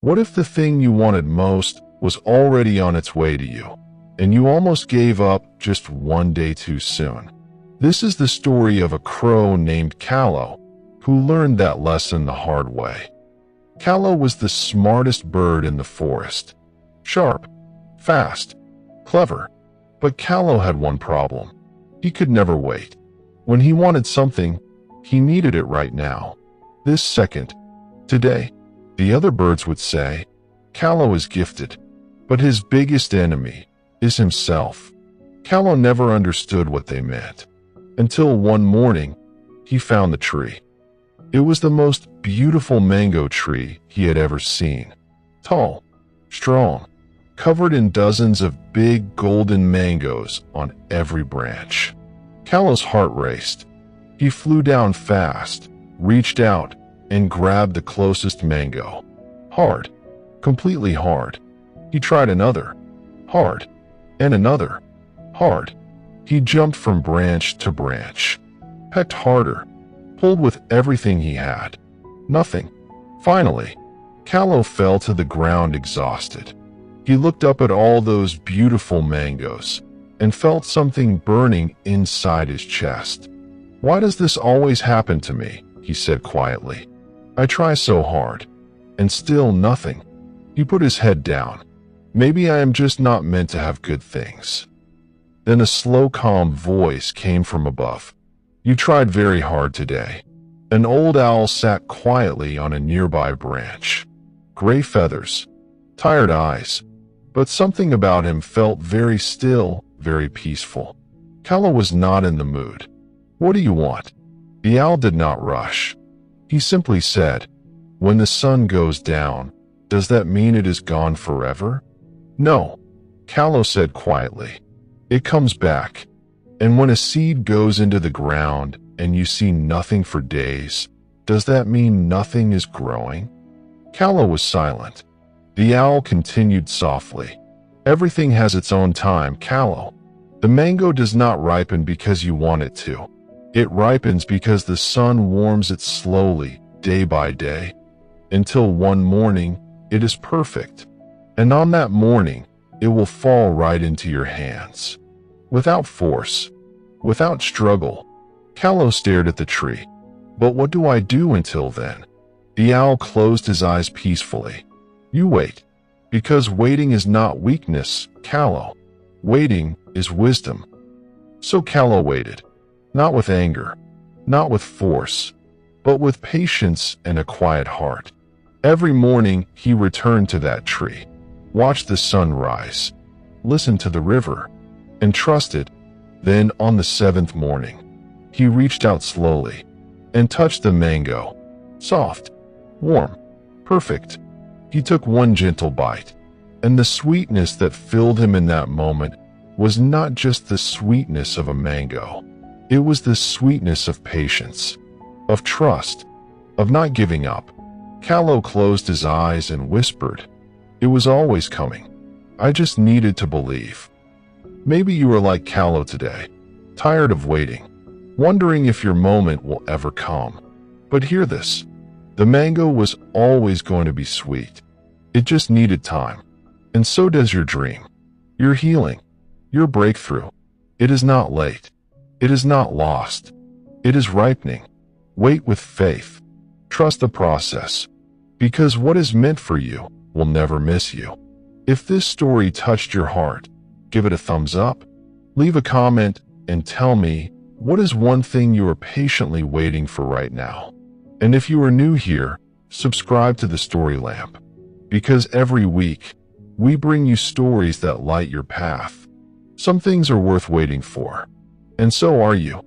What if the thing you wanted most was already on its way to you, and you almost gave up just one day too soon? This is the story of a crow named Callow, who learned that lesson the hard way. Callow was the smartest bird in the forest. Sharp, fast, clever. But Callow had one problem. He could never wait. When he wanted something, he needed it right now. This second. Today. The other birds would say, Callow is gifted, but his biggest enemy is himself. Callow never understood what they meant, until one morning, he found the tree. It was the most beautiful mango tree he had ever seen. Tall, strong, covered in dozens of big golden mangoes on every branch. Callow's heart raced. He flew down fast, reached out, and grabbed the closest mango. Hard, completely hard. He tried another. Hard, and another. Hard. He jumped from branch to branch, pecked harder, pulled with everything he had. Nothing. Finally, Callow fell to the ground exhausted. He looked up at all those beautiful mangoes and felt something burning inside his chest. "Why does this always happen to me?" he said quietly. "I try so hard, and still nothing." He put his head down. "Maybe I am just not meant to have good things." Then a slow, calm voice came from above. "You tried very hard today." An old owl sat quietly on a nearby branch. Gray feathers, tired eyes, but something about him felt very still, very peaceful. Callow was not in the mood. "What do you want?" The owl did not rush. He simply said, "When the sun goes down, does that mean it is gone forever?" "No," Callow said quietly. "It comes back. And when a seed goes into the ground and you see nothing for days, does that mean nothing is growing?" Callow was silent. The owl continued softly. "Everything has its own time, Callow. The mango does not ripen because you want it to. It ripens because the sun warms it slowly, day by day, until one morning it is perfect. And on that morning, it will fall right into your hands. Without force, without struggle." Callow stared at the tree. "But what do I do until then?" The owl closed his eyes peacefully. "You wait, because waiting is not weakness, Callow. Waiting is wisdom." So Callow waited, not with anger, not with force, but with patience and a quiet heart. Every morning he returned to that tree, watched the sun rise, listened to the river, and trusted. Then on the seventh morning, he reached out slowly and touched the mango. Soft, warm, perfect. He took one gentle bite, and the sweetness that filled him in that moment was not just the sweetness of a mango. It was the sweetness of patience, of trust, of not giving up. Callow closed his eyes and whispered, "It was always coming. I just needed to believe." Maybe you are like Callow today, tired of waiting, wondering if your moment will ever come. But hear this. The mango was always going to be sweet. It just needed time. And so does your dream, your healing, your breakthrough. It is not late. It is not lost. It is ripening. Wait with faith. Trust the process, because what is meant for you will never miss you. If this story touched your heart, give it a thumbs up, leave a comment, and tell me, what is one thing you are patiently waiting for right now? And if you are new here, subscribe to the Story Lamp, because every week, we bring you stories that light your path. Some things are worth waiting for, and so are you.